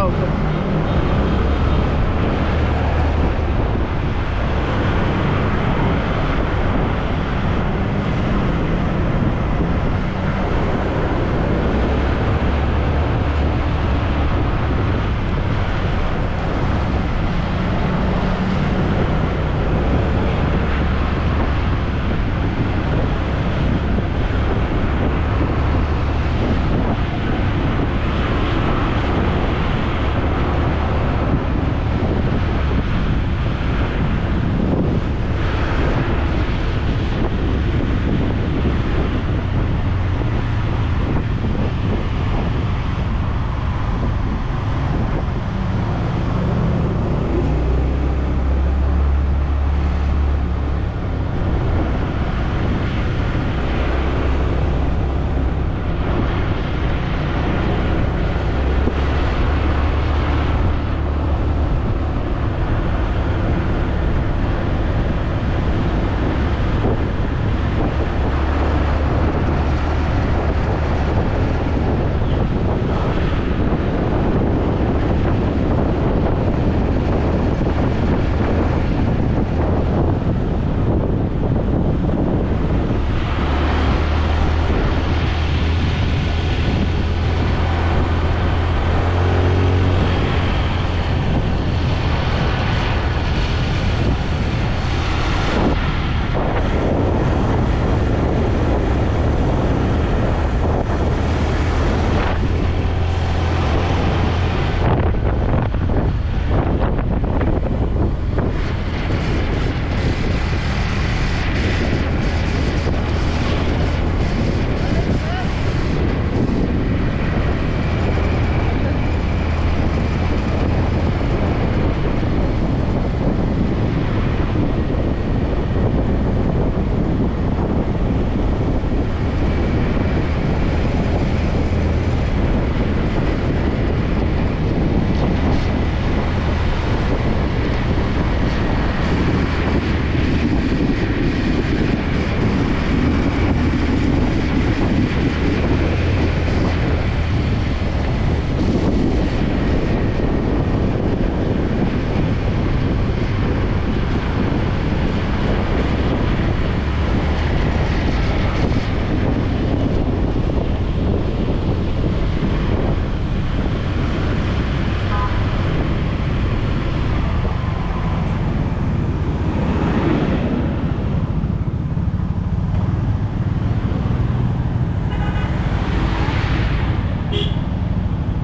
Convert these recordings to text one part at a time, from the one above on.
jauka.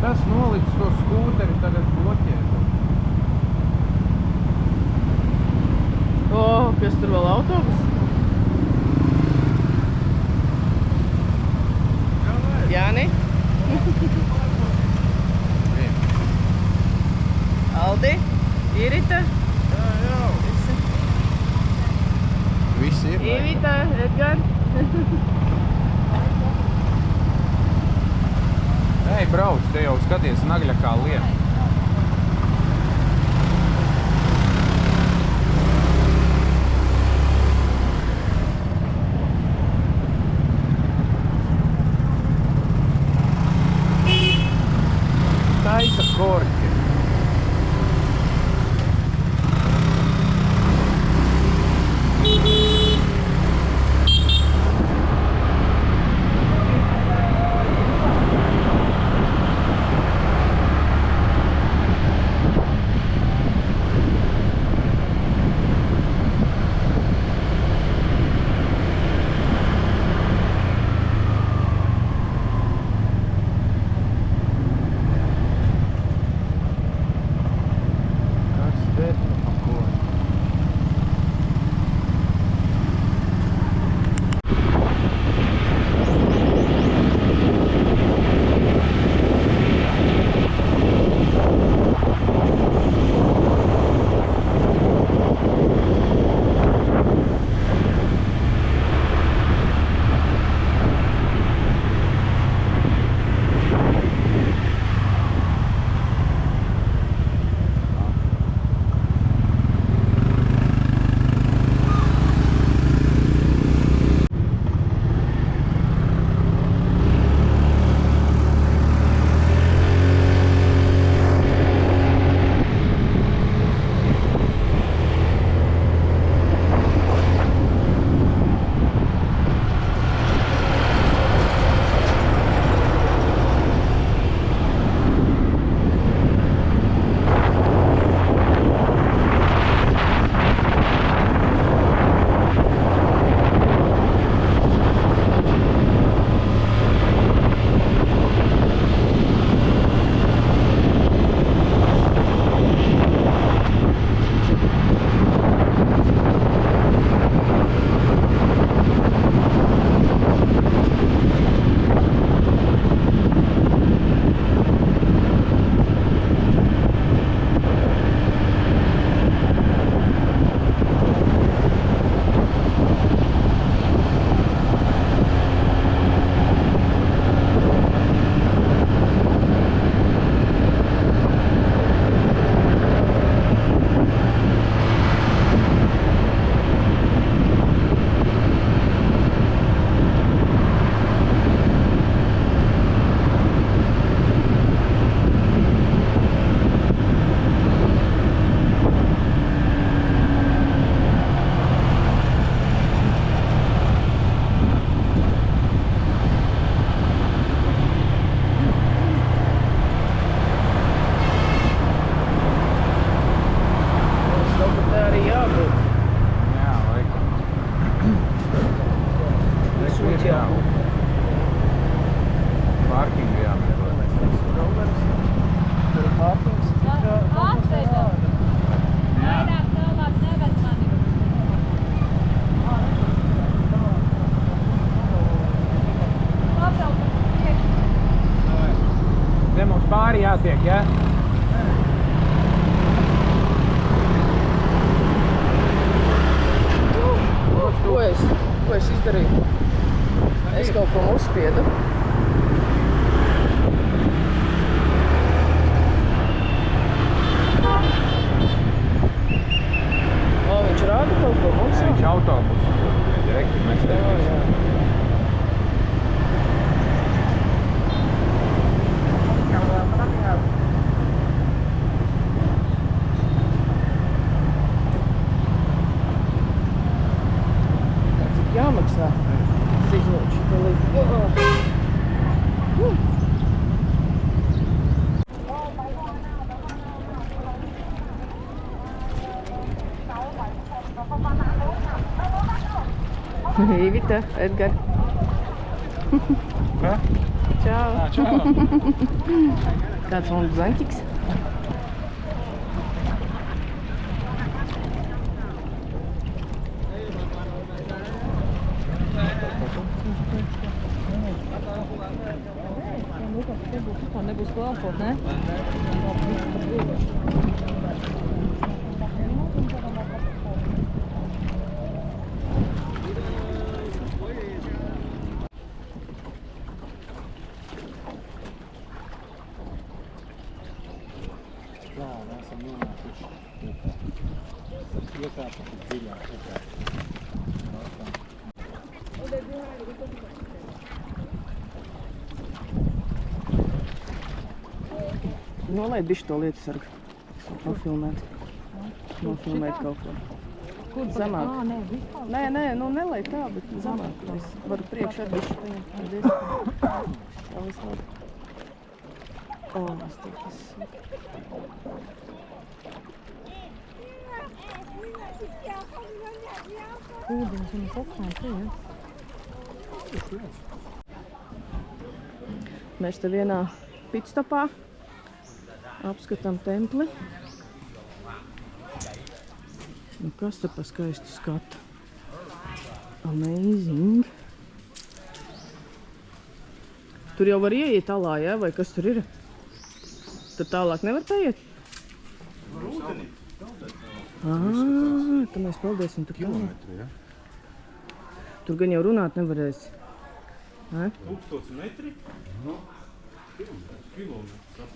Tas nolicis to skūteri tagad bloķē. O, kas tur vēl autobus? Jāni? Aldi? Irita? Jā. Visi ir. Ivita, Edgar? Ej, brauc, te jau skaties nagļa kā lieta. Taisa korķi. Maršruts jau. Pārkingu jāmēr, lai mēs Tur ir pārkings. Atvedu. Vairāk tālāk neved mani. Pabrauc uz priekšu. Te mums pāri jātiek, jā? Ko es izdarīju? Es kaut ko uzspiedu. Viņš rāda kaut ko mums? Viņš autobusu. Direkti mēs tev. Jāmaksā. Cik lūdzu to līdzi. Ivita, Edgar. Ne? Čau. Čau. Kāds mums zaņķiks? Tā nebūs klāpot, ne? Jā, esam nonākuši iekāpa dziļāk. Nolaid bišķi to lietu sargu. Nofilmēt. Nofilmēt kaut ko. Kur zemāk? Nē, vispār. Nē, nu nelai tā, bet zemāk. Es varu priekš ar bišķi paņemt. Paldies. Tā viss labi. O, es teiktu, tas... Ūdens un saksnēs, jā. Mēs te vienā pitstopā apskatām templi. Nu, kas te pa skaistu skatu? Amazing. Tur jau var ieiet alā, jā? Vai kas tur ir? Tad tālāk nevar paiet? Tad mēs peldēsim tur tālāk. Kilometru, jā? Tur gan jau runāt nevarēs. 1000 metri? No, kilometrs.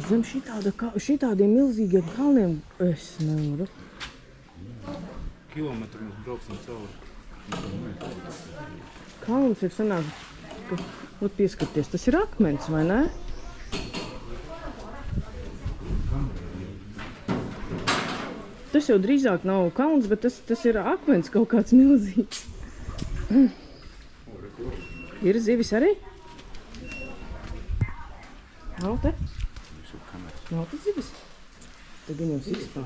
Zem šitādiem milzīgiem kalniem es nevaru. Kilometru mēs brauksim cauri. Kalns ir sanāk, ka pieskaties. Tas ir akmens, vai ne? Tas jau drīzāk nav kalns, bet tas ir akmens kaut kāds milzīgs. Ir zivis arī? Nav te? Nav te zivis? Te gan jau sikspār.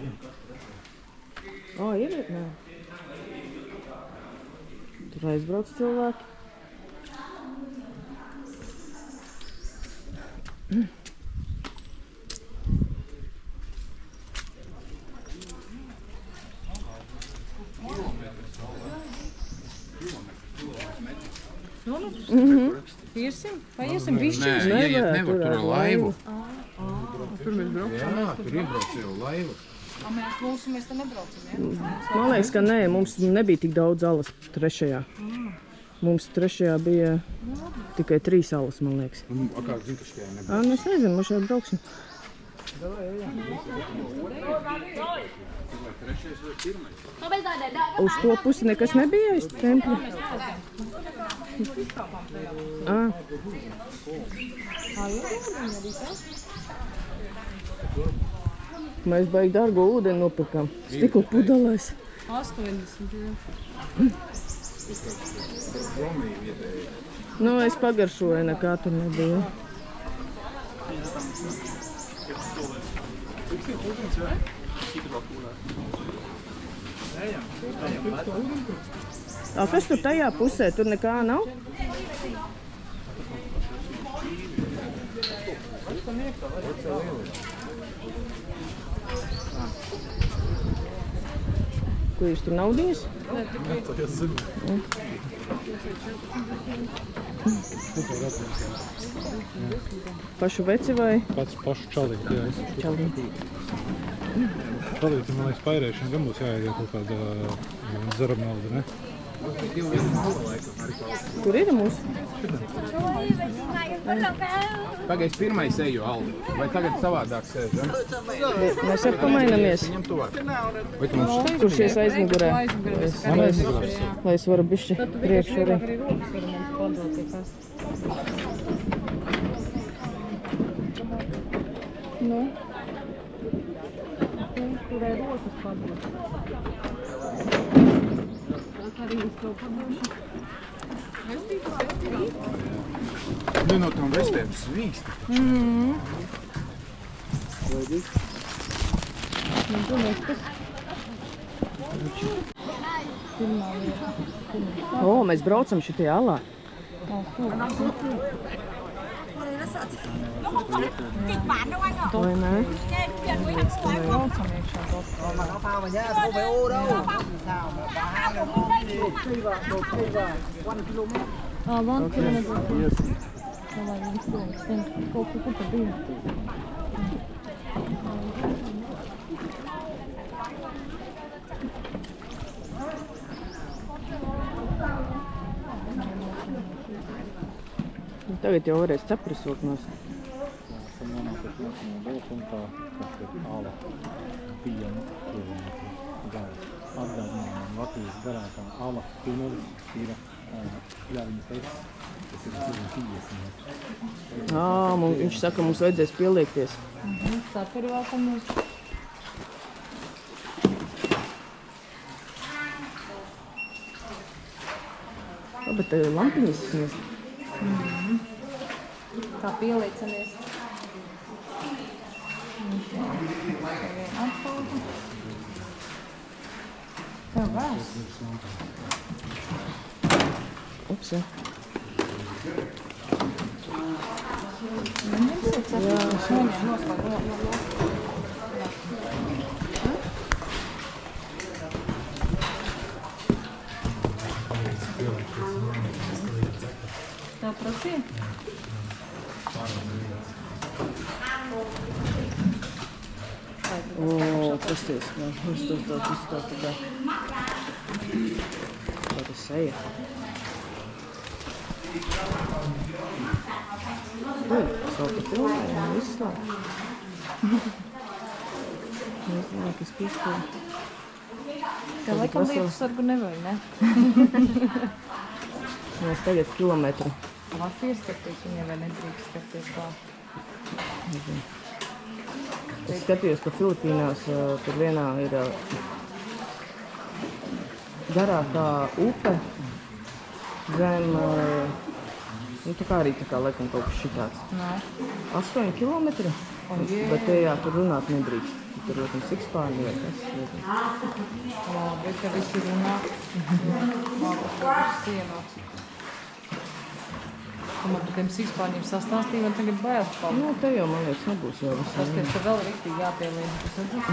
O, ir? Nē. Tur aizbrauc cilvēki. Iesim? Paiesim bišķi? Nevar tur ar laivu. Tur mēs braucam. Jā, tur iebrauc jau laivu. Mēs te nebraucam, jā? Man liekas, ka nē, mums nebija tik daudz alas trešajā. Mums trešajā bija tikai 3 alas, man liekas. A kā zinu, ka šajā nebija? Es nezinu, mēs šeit brauksim. Uz to pusi nekas nebija aiz tempļa? Mēs baigi dārgo ūdeni nopirkām. Stikla pudelēs. 80, jā. Nu, es pagaršoju, nekā tur nebija. Kas tur tajā pusē? Tur nekā nav? Ko jūs tur naudiņas? Pašu veci vai? Pašu čalīti, jā. Čalīti. Čalīti, man liekas, pairēšana gan būs jāiediet kaut kāda zarabnauda, ne? Kur ir mūsu? Pagaid, pirmais eju, Aldi. Vai tagad savādāk sēž, ja? Mēs ar pamainamies. Viņam tuvāk. Vai tu mums šeit? Kurš ies aizmugurē? Lai es varu bišķi priekšu arī. Arī rokas var mums padot, ja kas. Nu? Kurai rokas padot? Arī uz to padošu. Nu, no tam vestēm svīsti. O, mēs braucam šitie alā. Vai nē? Mà nó phao mà nhá, không phải ô đâu. Sao mà cả hai là ngon đi. Đột cây vào 1 km. 1 kilometer. Vai jums domas, kaut kur pa bija. Tagad jau varēs cepures vilkt. Atgādinājumam Latvijas garākā ala tunelis ir Ļaviņas ekas, tas ir 50 metri. Viņš saka, mums vajadzēs pieliekties. Sapari vēlkamies. Bet te lampiņas sniedz. Tā pielīcamies. Atpaudu. Tev vēs. Ups, jā. Neņemsiet saprast. Noņem, noslēg. Tev prasīja? Pasties, mums tas tā tā. Tā tas seja. Salta filmē, viss tā. Nezinu, kas pīskāja. Tev laikam lietu sargu nevajag, ne? Mēs tagad kilometru. Var pieskarties, viņai vai nedrīkst skarties tā. Es skatījos, ka Filipīnās tur vienā ir garākā upe zem, tā kā arī tā kā laikam kaut kas šitāds. 8 kilometri, bet tajā tur runāt nedrīkst. Tur, protams, Sikspārni vai kas. Labi, ka visi runā. Labi, ka viss ienāks. Man par tiem Sikspārņiem sastāstīja, man tagad bailes palīdz. Nu, te jau, man liekas, nebūs jau visam. Tas tieši te vēl riktīgi jāpielīdz, tas redzat?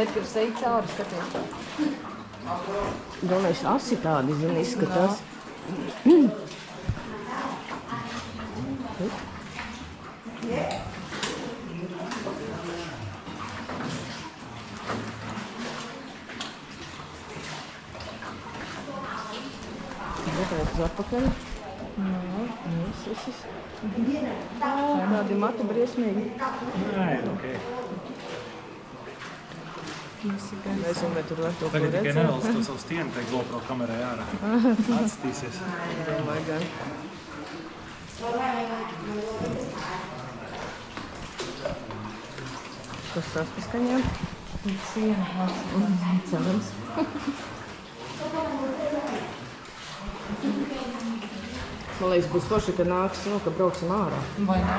Edgars, ej cauri, skaties tā. Galvenais asi tādi, zini, izskatās. Gatavot uz atpakaļ. Viss. Tādi mati briesmīgi. Nezinu, vai tur var to Tagad tikai redzēt. nevēlas to savu stienu teikt GoPro kamerai ārā. Atstīsies. Domāju, gan. Kas tās paskaņām? Siena, Cerams. Man liekas, būs forši, ka nāks, ka brauksim ārā. vai ne?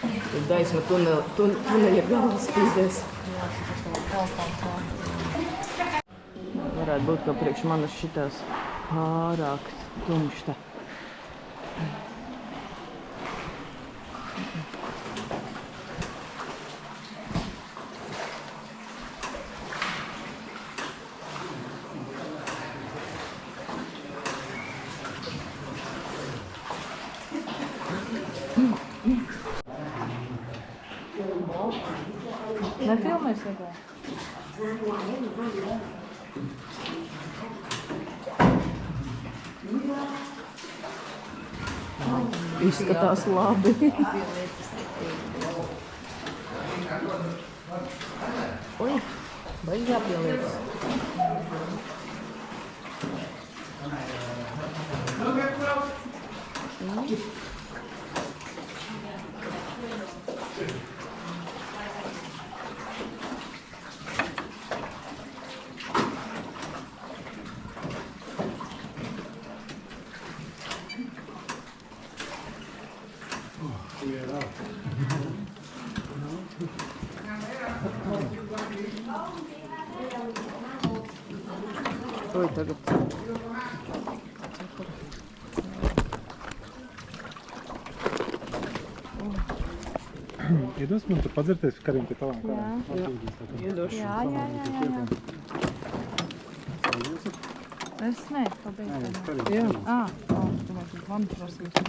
Tad gaisma tuneļa galva spīdēs. Jā, tas vēl telefons vēl. varētu būt, ka priekš manas šitās pārāk tumšta. Nefilmēs vai kā? Izskatās labi. Oi, baigi jāpieliec. Oi, tagad. Iedos man tur padzerties kariem pie tavām Jā. karām. Iedošu. Jā. Es ne, pabeigšu. Jā. Tu man tur vanu prasīšu.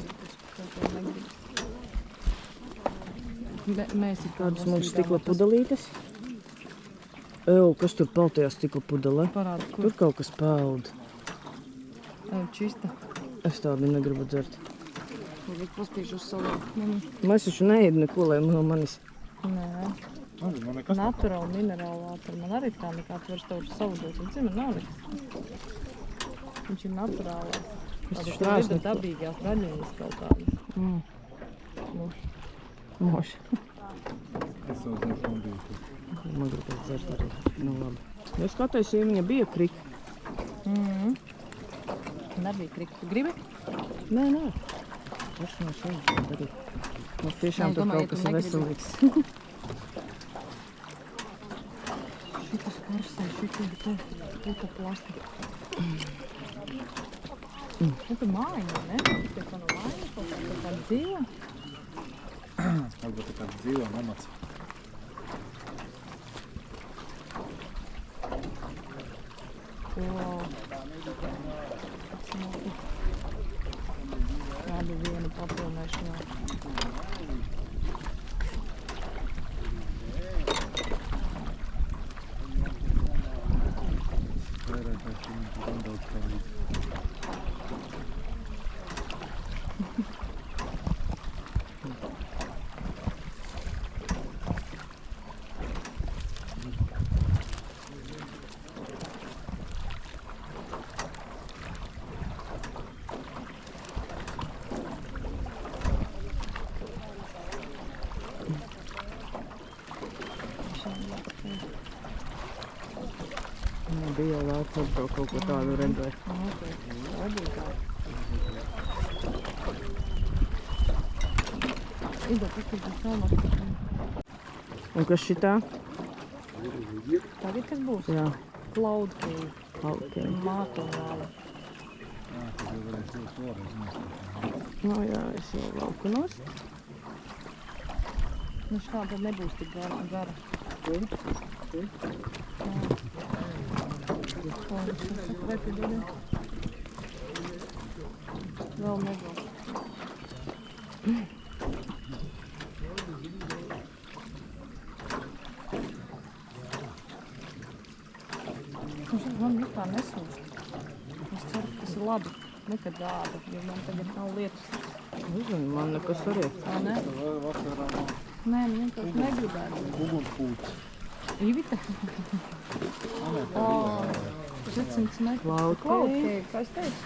Mēs ir Kādas mums stikla pudelītes? Ew, kas tur peld tajā stikla pudelē? Parāda, kur Tur kaut kas peld. čista. Es tādu negribu dzert. Tagad paspīšu uz savu. Mēs taču neēd neko, lai no manis. Nē, Man nekas naturāli, minerāli vāteri. Man arī tā nekā tu vairs tev savu dot. Un cim, man nav nekas. Viņš ir naturāli. Es Tāda taču tur neesmu ir neko. dabīgās raļiņas kaut kādas. Moši. Es jau zinu, man bija tur. Man gribētu dzert arī. Nu labi. Es skatos, ja viņa bija krika. Nebija krika. Tu gribi? Nē. Tas nav svarīgi darīt. Mums tiešām Nē, tur domāju, kaut kas ja tu ir negribi. veselīgs. Šitas karstais, šitas te. Puta plastika. Nu, tu mājiņa, ne? Tie kā no mājiņa kaut kā dzīva. Varbūt tā kāds dzīvo nomats. Wow. Kādu vienu papilnēšanā. Vairāk kā šim ir daudz palīdz. Bija jau vērts atbraukt kaut ko tādu redzēt. Izdod, paskatīt filmas. Un kas šitā? Tagad kas būs? Jā. Cloud cave. Ok. Mākonāli. Tad jau varēs jūs vēlreiz nostāt. Nu jā, es jau lauku nost. Nu šā tad nebūs tik gara. Vēl nebūs. Man vispār nesūst. Es ceru, ka tas ir labi. Nekad āda, jo man tagad nav lietas. Nezinu, man nekas arī. Tā ne? Vakarā nav Nē, man vienkārši negribētu. ugunspūts. Ivita? 400 metri. Cloud Cloud cave. cave, kā es teicu.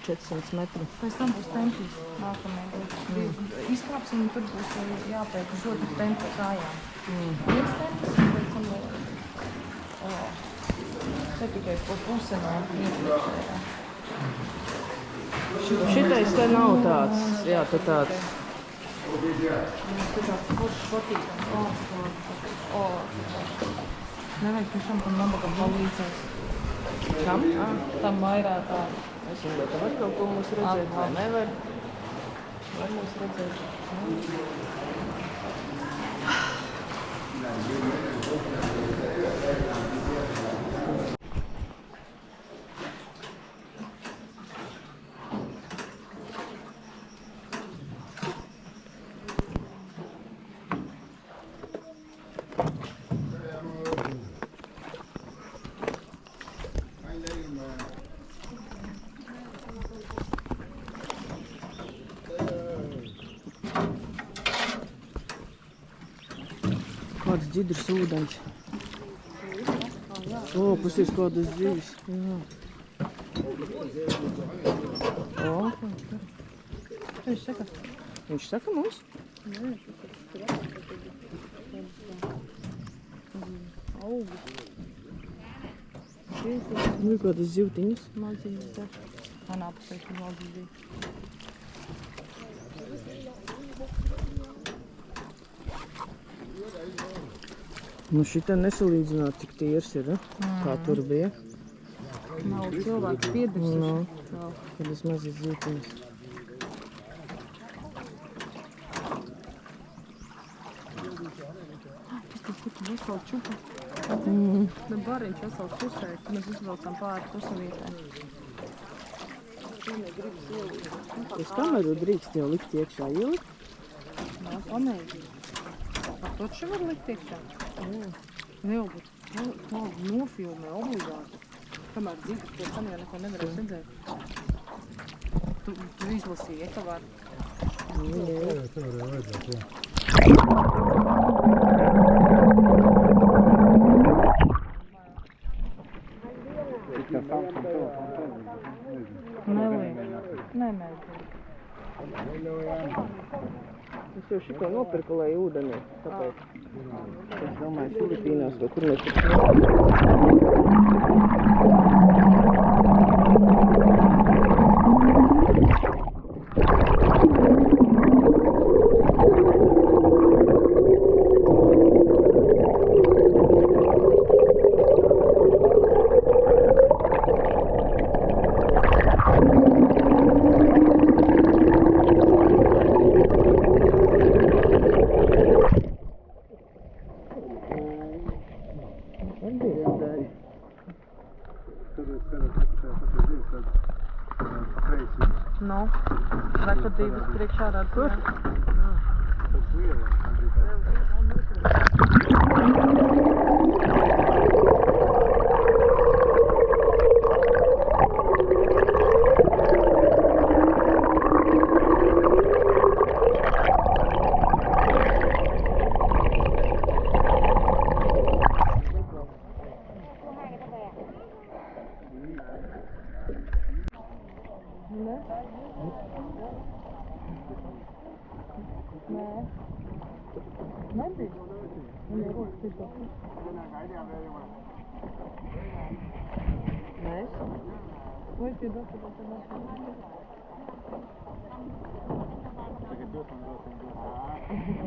400 metri. Pēc tam būs templis nākamajā gadā. Izkāpsim un tur būs jāpēc uz otru templi kājām. Viens templis un pēc tam vēl. Te tikai po puse no iepriekšējā. Šitais te nav tāds. Jā, te tāds. Tur tāds foršs patīkams. Nevajag tiešām tam nabaga palīdzēt. Kam? Tam vairātājam. Es domāju, ka var kaut ko mums redzēt, vai nevar? Var mums redzēt? Kāds dzidrs ūdens. O, pasies kādas dzīves. Jā. O, Viņš saka, viņš saka mums? augi. Nu, kādas zivtiņas. Maziņas te. Manā pusē ir maziņas bija. Nu, šitā nesalīdzināt, cik tīrs ir, kā tur bija. Nav cilvēks piedirsuši. No, kādas mazas zivtiņas. Tas veselu čupu. Bet bariņš veselu pusē, kad mēs uzbraucam pāri pusavietē. Uz kameru drīkst jau likt iekšā ielikt. Jā, pamēģini. Ar to taču var likt iekšā? Jā, bet nofilmē obligāti. Kamēr dzīves, pēc tam jau neko nevarēs redzēt. Tu izlasīji, ja ka var? Tev arī vajadzētu, jā. Nemēģini. Es jau šito nopirkulēju ūdenī, tāpēc. Es domāju, Filipīnās to, kur mēs Nu, vai tu divas priekšā redz? Kur? Nebija. Viņa ir rokas pēc. Mēs? Vai tie dotu, bet tā nāc.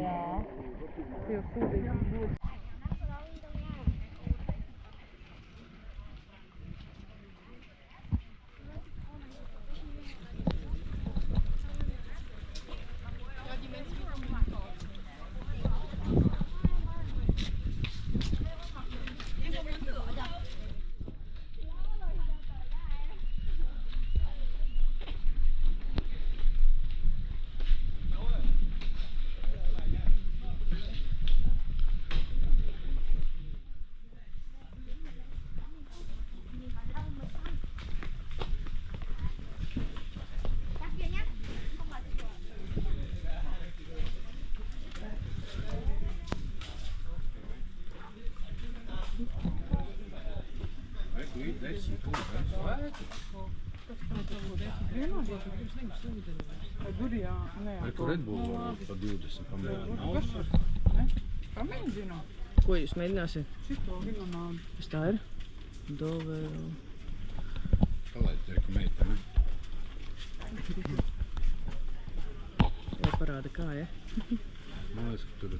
Jā. Tie jau sūdīgi būs. Tur Red Bull varbūt pa 20 pamēģināt. Pamēģinu. Ko jūs mēģināsiet? Šito limonādu. Kas tā ir? Dovēl. Palaid, teika meitene. Vai parāda kā, ja? Man liekas, ka tur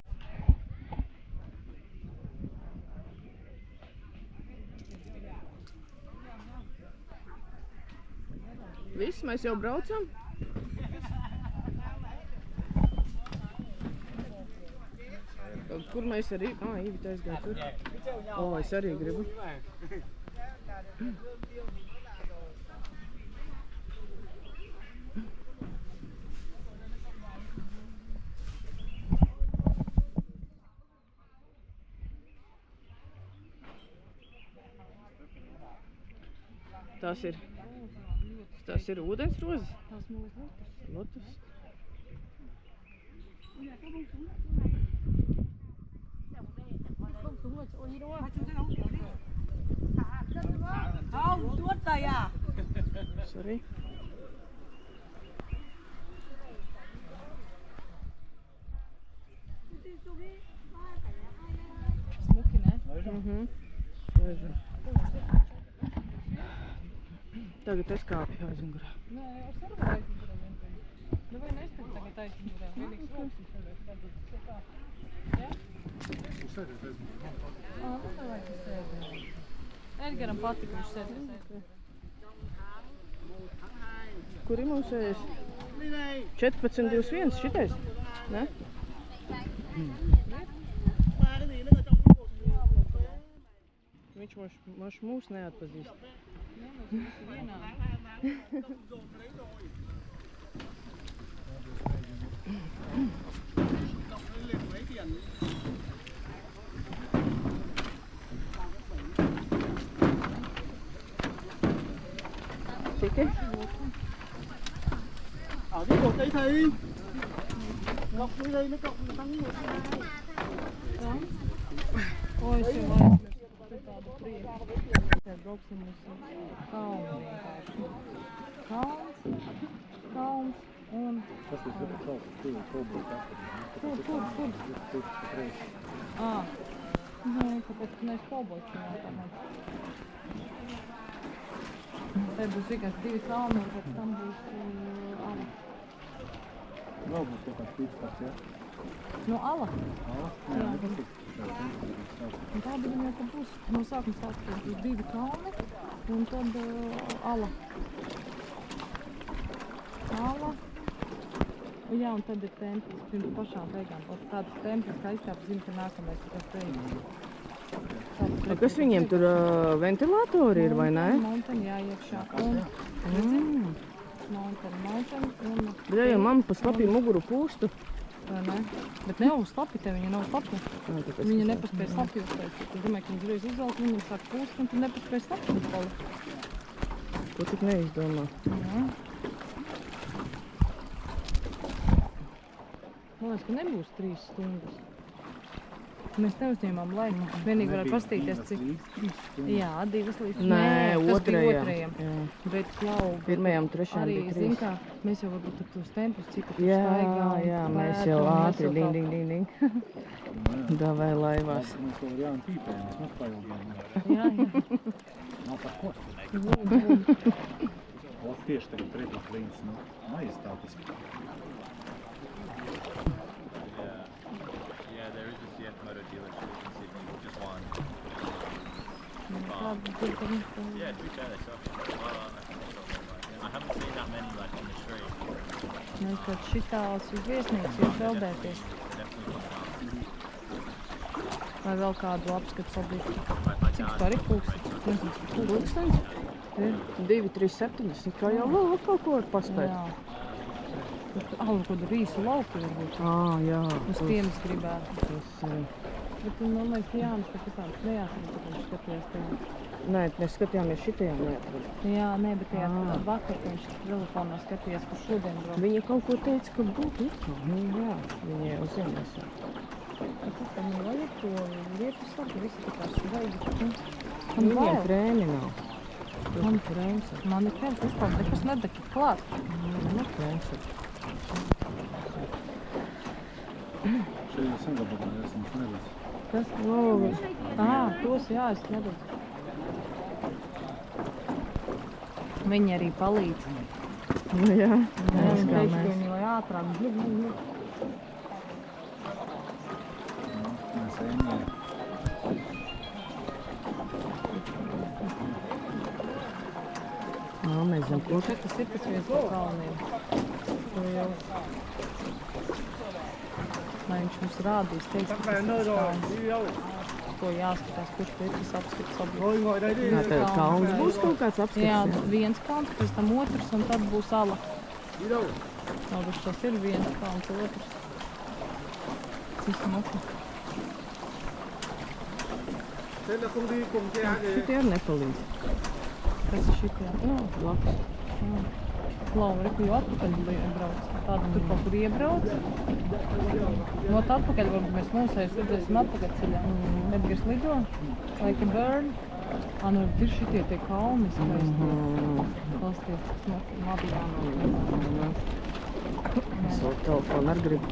Viss, mēs jau braucam. Kur mēs arī... Ivita aizgāja tur. Es arī gribu. Tas ir ūdensrozes? Tas mūs Lotus. không xuống rồi chỗ đi đâu à? Không, tuốt rồi à? Sorry. Smuki, ne? Tagad es kāpju aizmugurē. Nē, es arī varu aizmugurē vienkārši. Nu vai neskatīt tagad aizmugurē? Vienīgs rokas šodien tagad. Tā. Ja? Uzsēdies aizmugurē. Nu davai, tu sēdi. Edgaram patika, viņš sēdi. Kur ir mums 14.21 šitais? Ne? Viņš mūs neatpazīst. Jā, mēs visi vienādi. Tiki? Ở cái cột đấy thấy. Ngọc dưới đây nó cộng tăng một hai. Oi, es jau aizmirstu par tādu prieku. Tad brauksim uz kalnu vienkārši. Kalns un... Tas ir kalns, tur ir kalbos atpakaļ. Kur? Nē, kāpēc tu neesi kalbos vienā. Te būs vienkārši 2 kalni un pēc tam būs ala. Vēl būs kaut kāds pīkstās, jā? No ala? Jā, nepatīk. Un tāda viņa jau būs no sākuma sākuma 2 kalni un tad ala. Jā, un tad ir templis pirms pašām beigām. Tāds templis, kā izkāpj zina, ka nākamais ir tas beigās. Kas viņiem tur ventilātori ir, vai ne? Mountain, jā, iekšā. Mountain. Jā, ja mamma pa slapju muguru pūstu. Vai ne? Bet ne uz slapi, te viņa nav slapi. Viņa nepaspēja slapi uztaisīt. Es domāju, ka viņa uzreiz uzvelk, viņa sāk pūst, un tu nepaspēja slapi uzpalikt. Ko tik neizdomā? Jā. Man liekas, ka nebūs 3 stundas. Mēs neuzņēmām laiku. Vienīgi varētu pastīties, cik... Jā, 2 līdz... Nē, otrajam. Bet klau... Pirmajam, trešajam arī, bija 3. zin kā, mēs jau varbūt ar tos tempus, cik tur Jā, staigā. mēs jau ātri, ding. Davai laivās. Mēs to Jāni pīpējām, mēs pailgām. Jā. Nav par ko. Tieši tagad pretāk līdz, majestātiski. Yeah, there is a CF Moto dealership in Sydney, just one. Yeah, to be fair, they sell I haven't seen that many like on the street. Mēs pat šitāls uz viesnīcu iet peldēties. Vai vēl kādu apskatu objektu. Cik par ir pulkstens? Pulkstens? 2,370, kā jau vēl kaut ko var paspēt. Jā. Kaut rīsu lauki varbūt. Jā. Uz tiem es gribētu. Tas, Bet man liekas, Jānis pat tādu neatrast, ka viņš skatījās tajā. nē, mēs skatījāmies šitajām neatradu. Jā, nē, bet tajā vakar, ka viņš telefonā skatījās, ka šodien brauc. Viņa kaut ko teica, ka būtu ikā. Jā, viņa jau zinās. Kas tam ir vajag to lietu slapi, visi tā kā svaigi. Viņiem krēmi nav. Man krēms ir. Man ir krēms, vispār nekas nedaka klāt. Man krēms ir. Šeit jau Singapūrā esam neredz. Kas? Tos jā, es neredzu. Viņi arī palīdz. Jā. Viņi teica, ka viņi lai ātrāk. Mēs ejam. Mēs zem koka. Šeit tas ir tas viens no kalniem. Liels. Lai viņš mums rādīs, teiks, ka tas ir skaists. Ko jāskatās, kurš pēc tas apskats apskats. Jā, tā kalns būs kaut kāds apskats. Jā, viens kalns, pēc tam otrs, un tad būs ala. Labi, tas ir viens kalns, otrs. Cik smuki. Šitie arī nepalīdz. Kas ir šitie? Jā, labs. Lau, reku jau atpakaļ brauc. Tāda tur kaut kur iebrauc. Not atpakaļ, varbūt mēs mūsējus redzēsim atpakaļ ceļā. Edgars lido, like a bird. Nu, ir šitie tie kalni skaisti. Pasties, cik smuki, labi jānāk. Savu telefonu arī gribu.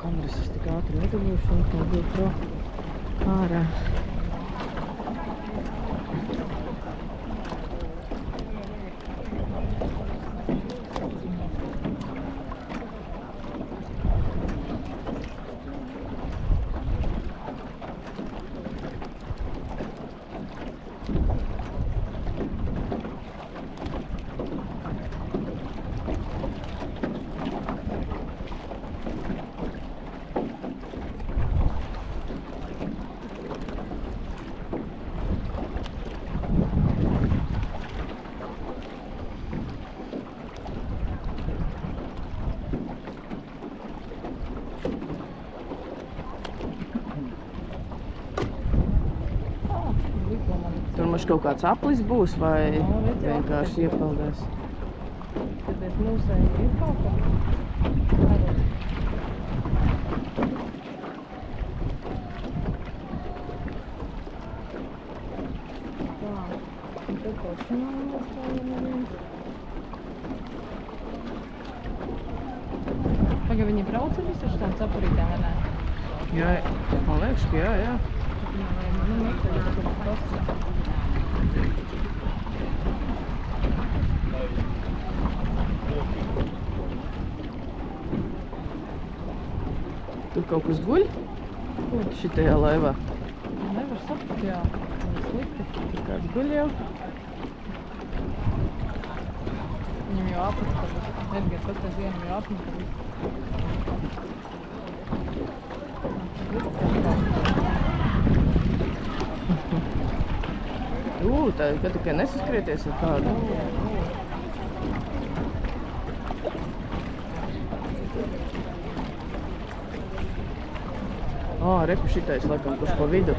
Kameras es tik ātri nedabūšu un tā GoPro ārā. Tur mums kaut kāds aplis būs vai vienkārši iepaldās? Tad bez mūsēji ir kaut ko. Tā, un tad kaut kā neviens. Pagad, viņi brauc ar visu šitām cepurītēm, vai ne? Jā, man liekas, ka jā. Tur kaut kas guļ? Šitajā laivā. Nevar saprast, jā. Tas ir slikti. Tur kāds guļ jau. Viņam jau apnika visu. Edgars, paskatās vienam jau apnika visu. Tā ir, ka tikai nesaskrieties ar kādu. Reku šitais, laikam, kurš pa vidu.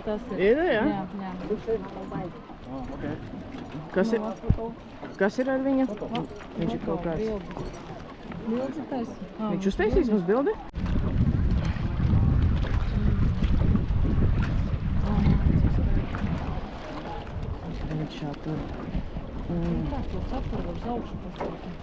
Tas ir. Ir, jā? Jā. Kas ir ar viņu? Viņš ir kaut kāds. Bildi taisa. Viņš uztaisīs mums bildi? Viņš šā tur. Tā, to cepuru var uz augšu paskatīt.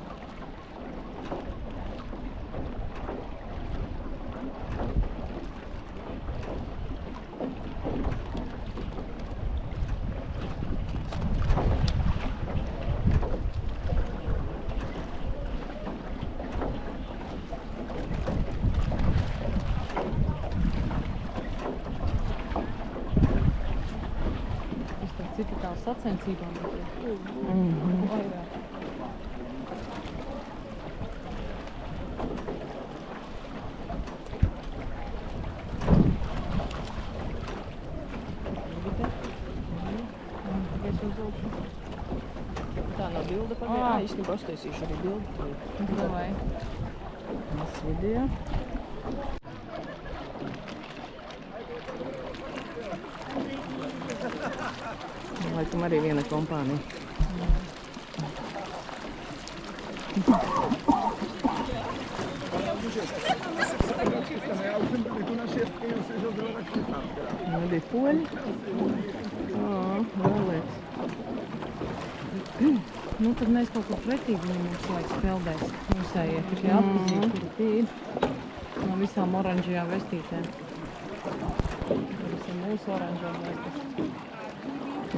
Cik tā sacensībām ir vairāk. Tā nav bilde pagaidām. Īstenībā uztaisīšu arī bildi. Davai. Mēs video. Laikam arī viena kompānija. Nebija poļi. Vēl liekas. Nu, tad mēs kaut kur pretī viņam mums laiks peldēs. Mūsējie, ka tie atpazīt, kuri tie ir. No visām oranžajām vestītēm. Tas ir mūsu oranžām vestītēm.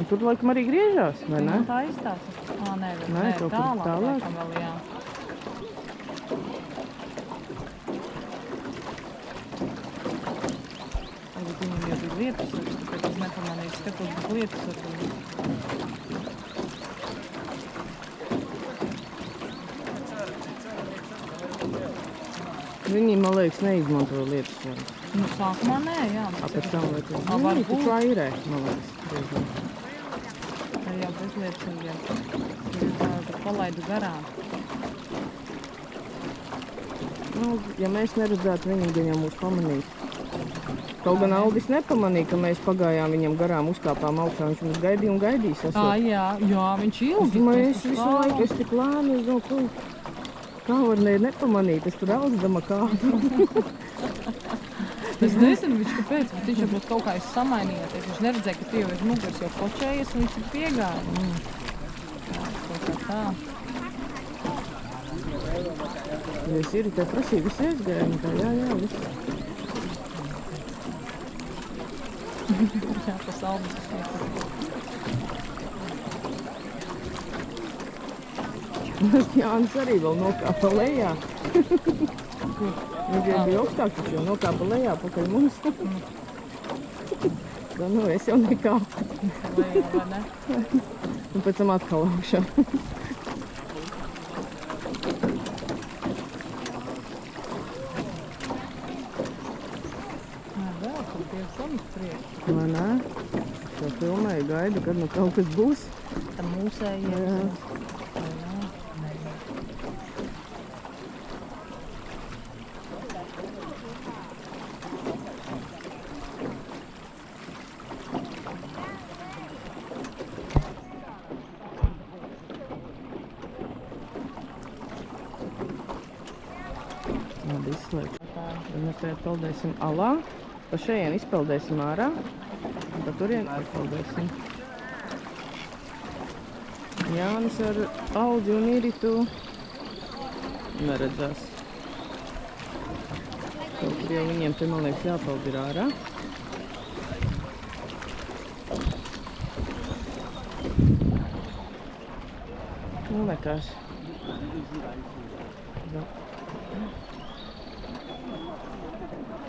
Un tur laikam arī griežās, vai ne? Nu, tā izstāsta. Nē, kaut kur tālāk. Laikam vēl, jā. Tagad viņam jau bija lietas, tāpēc es nepamanīju, skatos bez lietas. Viņi, man liekas, neizmanto lietas. Nu, sākumā nē, jā. Pēc tam liekas. Varbūt. Taču airē, man liekas. Tā jau bez lietas viņiem. Tad palaidu garām. Nu, ja mēs neredzētu, viņi gan jau mūs pamanītu. Kaut gan Aldis nepamanīja, ka mēs pagājām viņam garām, uzkāpām augšā, viņš mums gaidīja un gaidīs. Jā, viņš ilgi. Mēs visu laiku, es tik lēni, es domāju, ko... Kā var nepamanīt, es tur augsdama kādu. Es nezinu, viņš kāpēc, bet viņš varbūt kaut kā samainījoties. Viņš neredzēja, ka tie jau ir muguras jau kočējies un viņš ir piegāja. Jā, kaut kā tā. Ja es ir, te prasīju, visi aizgājumi, tā jā, viss. Jā, tas Aldis ir. Jānis arī vēl nokāpa lejā. Viņš jau bija augstāk, taču jau nokāpa lejā pakaļ mums. Tā nu, es jau nekāpu. Lejā, vai ne? Un pēc tam atkal augšā. Vēl, tur tie sunis priekš. Vai nē? Šo filmēju gaidu, kad nu kaut kas būs. Tam mūsējiem. Jā. Labi, izslēgšu. Tad mēs tagad peldēsim alā, pa šejien izpeldēsim ārā, un pa turien izpeldēsim. Jānis ar Aldi un Iritu neredzās. Kaut kur jau viņiem te, man liekas, jāpeld ir ārā. Nu, nekas.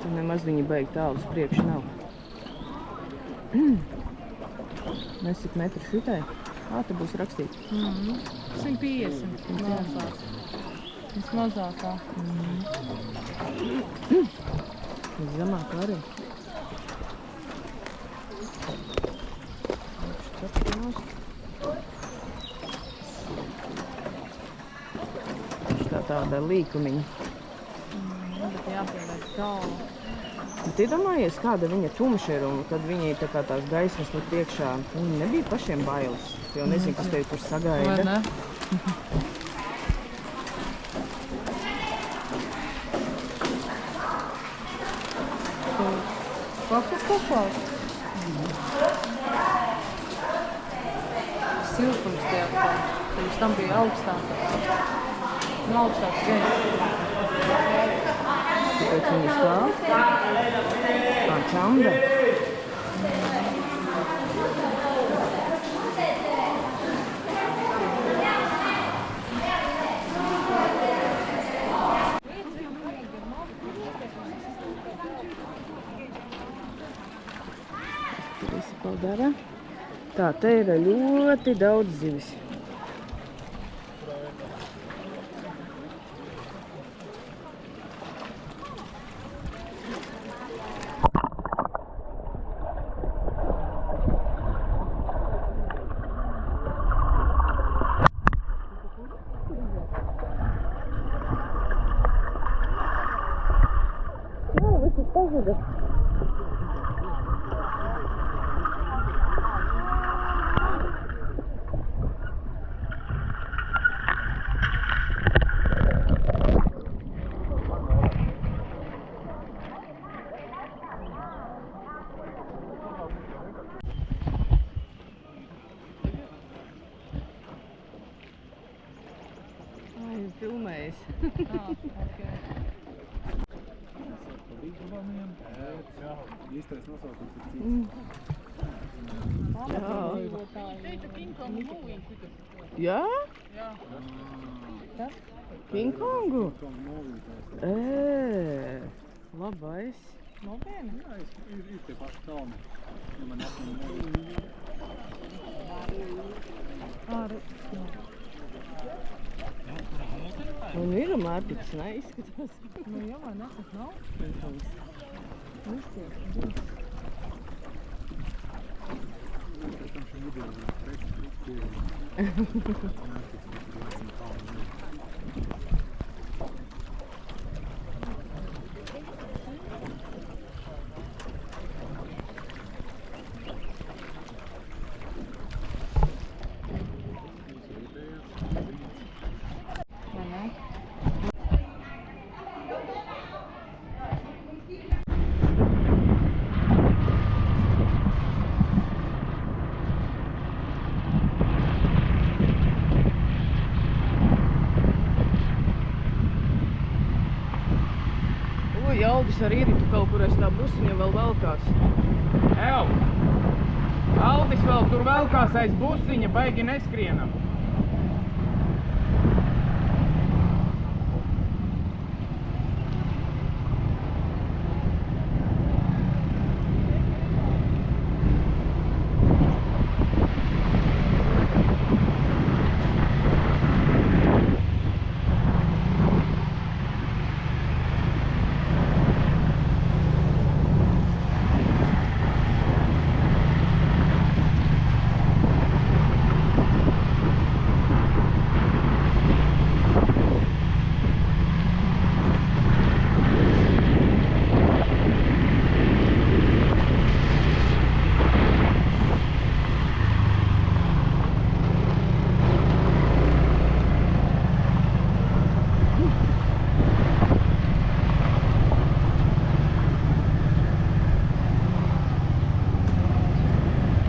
Tur nemaz viņi beig tālu uz priekšu nav. Mēs cik metru šitai? Te būs rakstīts. 150 mazāk. Vismazākā. Zemāk arī. Tāda līkumiņa. Bet jāpieliek tālu. Bet iedomājies, kāda viņa tumša ir, un kad viņa ir tā kā tās gaismas no priekšā. Viņi nebija pašiem bailes. Jo nezinu, kas tevi tur sagaida. Vai ne? Paklaus. Siltums tie atkal. Pirms tam bija augstāk. Nu, augstāks gaisa. Tāpēc viņi stāv. Kā čamba. Tur visi paldara. Tā, te ir ļoti daudz zivis. Pazuda. Īstais nosaukums ir cits. Jā? King Kongu? Labais. Nopietni? Jā, ir tie paši kalni. Ja man atmiņā Un ir mērķis, neizskatās. Nu jā, vai nesat nav? tam šī ideja ir preci. Aldis ar Iritu kaut kur aiz tā busiņa vēl velkās. Ew! Aldis vēl tur velkās aiz busiņa, baigi neskrienam.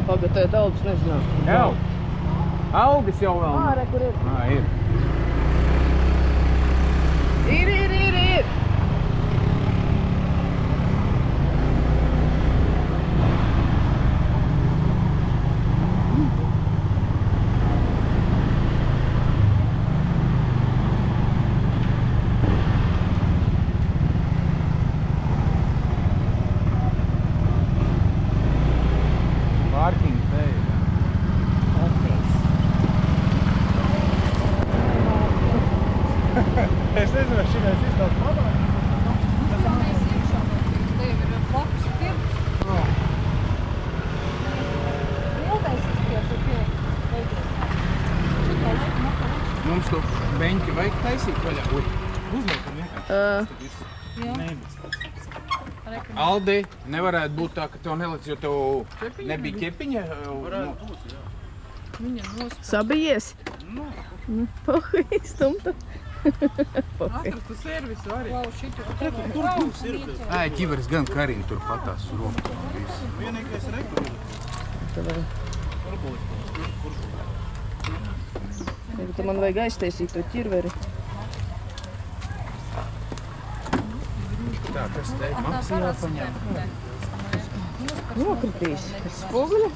Pagatē daudz nezināšu. Ew! Aldis jau vēl. Re, kur ir? Ir. Ir! Parkings, ej. Es nezinu, vai šī izstāst manā. Mēs iekšā notiek, tev ir blakus pirkt. Ilgais izties, Mums to beņķi vajag taisīt vaļā. Uzliekam vienkārši. Aldi, nevarētu būt tā, ka tev nelic, jo tev nebija ķepiņa? Viņa nospēr. Sabijies? Pohi, stumta. Atrastu servisu arī. Klau, šitu. Ē, ķiveres gan Karina tur patās roku. Vienīgais rekur. Tu man vajag aiztaisīt to ķirveri. Tā, kas te Maksim jāpaņem. Nokritīs. Es spoguļu?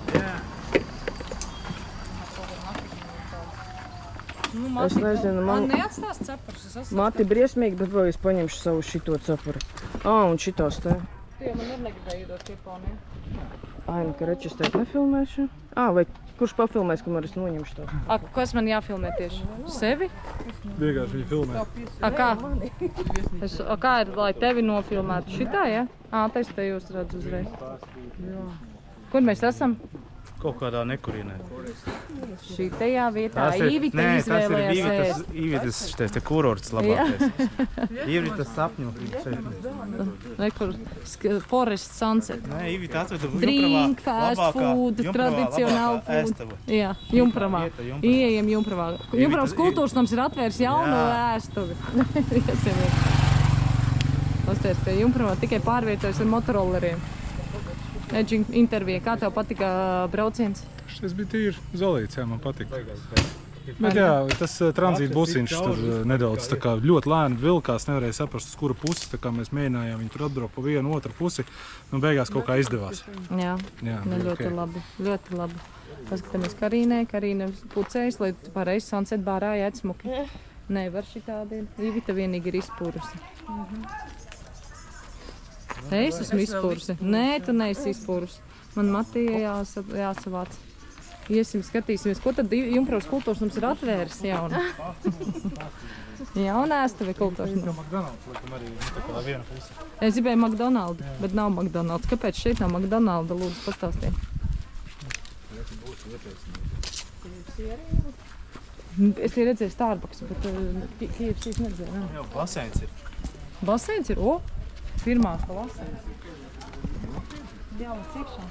Es nezinu, Man man neatstās cepars, es esmu. mati briesmīgi, bet vai es paņemšu savu šito cepuri. Un šitos te. Tie man ir negribēja dot Japoniju. Nu, ka reči es teikt nefilmēšu. Vai kurš pafilmēs, kamēr es noņemšu to? Kas man jāfilmē tieši? Sevi? Vienkārši viņi filmē. Kā? Kā ir, lai tevi nofilmētu? Šitā, ja? Tas te jūs redz uzreiz. Kur mēs esam? Kaut kādā nekurienē. Šitajā vietā. Īvita izvēlējās ēst. Īvitas šitais te kurorts labākais. Īvitas sapņu. Nekur Forest Sunset. Nē, Īvita atveda Drink, fast food, tradicionāli food. Jā, Jumpravā. Ieejam Jumpravā. Jumpravas kultūras nams ir atvērs jaunu ēstuvi. Pasties, ka Jumpravā tikai pārvietojas ar motorolleriem. Edžing intervija. Kā tev patika brauciens? Tas bija tīri zolīts, jā, man patika. Bet jā, tas tranzīta busiņš tur nedaudz tā kā ļoti lēni vilkās, nevarēja saprast, uz kura pusi, tā kā mēs mēģinājām viņu tur atbraukt pa vienu, otru pusi, un beigās kaut kā izdevās. Jā, Jā, nu, ļoti labi, ļoti labi. Paskatāmies Karīnai, Karīna pucējas, lai pareizi sunset bārā iet smuki. Nevar šitādi, Ivita vienīgi ir izpūrusi. Es esmu izpūrusi. Nē, tu neesi izpūrusi. Man Matija jāsavāc. Iesim, skatīsimies, ko tad Jumpravas kultūras mums ir atvēris jauna. Jauna ēstave kultūras. McDonald's, laikam arī tā kā viena puse. Es gribēju McDonaldu, bet nav McDonalds. Kāpēc šeit nav McDonalda? Lūdzu, pastāstiet. Es tie redzēju Starbucks, bet KFC's neredzēju. Jau baseins ir. Baseins ir? O! Pirmās pa baseins. Jā, uz iekšā.